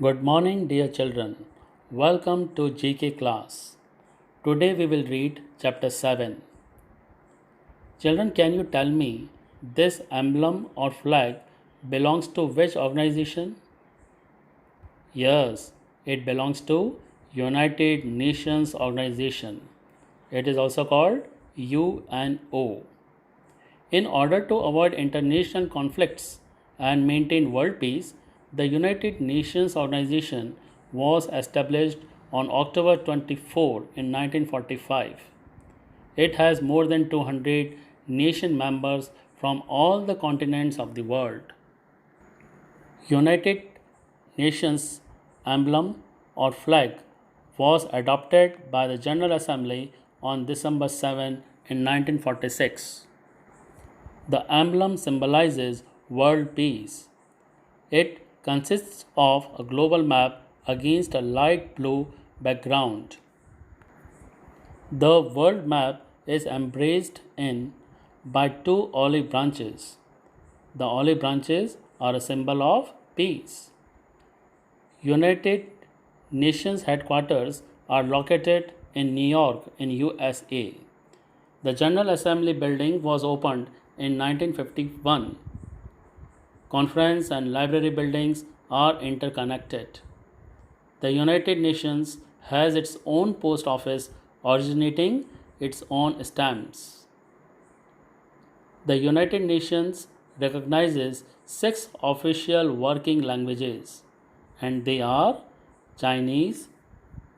Good morning, dear children. Welcome to GK class. Today we will read chapter 7. Children, can you tell me this emblem or flag belongs to which organization? Yes, it belongs to United Nations Organization. It is also called UNO. In order to avoid international conflicts and maintain world peace, the United Nations Organization was established on October 24 in 1945. It has more than 200 nation members from all the continents of the world. United Nations emblem or flag was adopted by the General Assembly on December 7 in 1946. The emblem symbolizes world peace. It consists of a global map against a light blue background. The world map is embraced in by two olive branches. The olive branches are a symbol of peace. United Nations headquarters are located in New York in USA. The General Assembly building was opened in 1951. Conference and library buildings are interconnected. The United Nations has its own post office originating its own stamps. The United Nations recognizes six official working languages, and they are Chinese,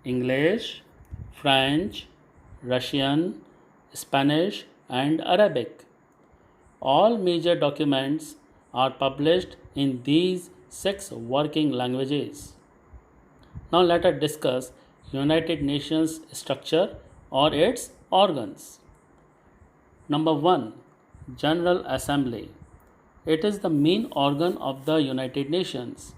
English, French, Russian, Spanish, and Arabic. All major documents are published in these six working languages. Now let us discuss United Nations structure or its organs. Number 1. General Assembly. It is the main organ of the United Nations.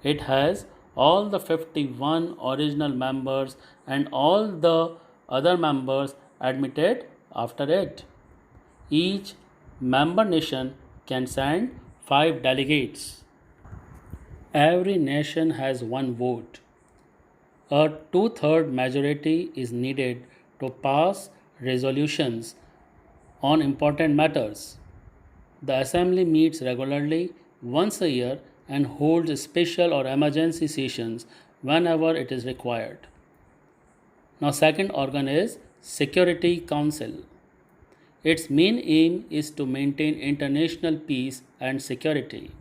It has all the 51 original members and all the other members admitted after it. Each member nation can send 5 delegates. Every nation has one vote. A two-third majority is needed to pass resolutions on important matters. The Assembly meets regularly once a year and holds special or emergency sessions whenever it is required. Now, second organ is Security Council. Its main aim is to maintain international peace and security.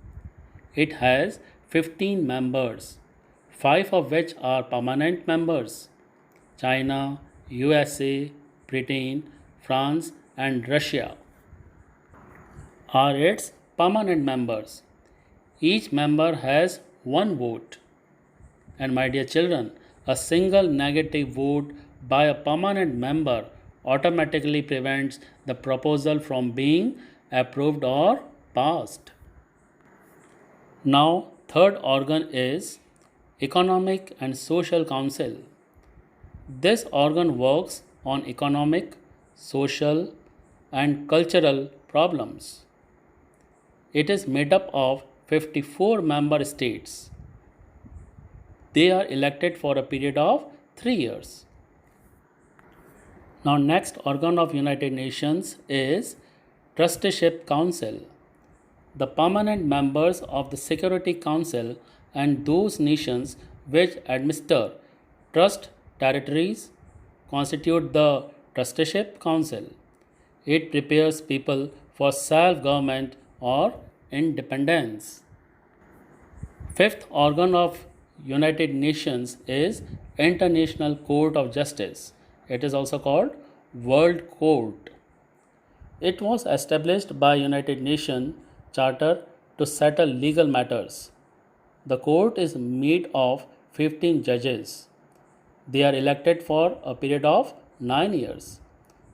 It has 15 members, 5 of which are permanent members: China, USA, Britain, France, and Russia are its permanent members. Each member has one vote. And my dear children, a single negative vote by a permanent member automatically prevents the proposal from being approved or passed. Now, third organ is Economic and Social Council. This organ works on economic, social, and cultural problems. It is made up of 54 member states. They are elected for a period of 3 years. Now, next organ of United Nations is Trusteeship Council. The permanent members of the Security Council and those nations which administer trust territories constitute the Trusteeship Council. It prepares people for self-government or independence. Fifth organ of United Nations is International Court of Justice. It is also called World Court. It was established by United Nations Charter to settle legal matters. The court is made of 15 judges. They are elected for a period of 9 years.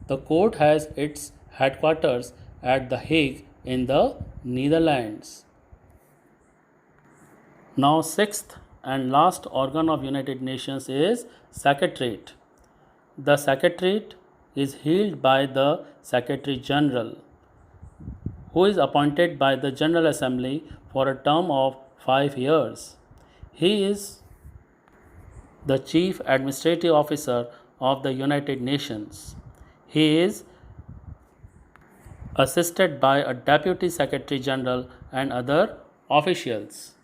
The court has its headquarters at The Hague in the Netherlands. Now, sixth and last organ of United Nations is Secretariat. The Secretariat is held by the Secretary General, who is appointed by the General Assembly for a term of 5 years. He is the Chief Administrative Officer of the United Nations. He is assisted by a Deputy Secretary General and other officials.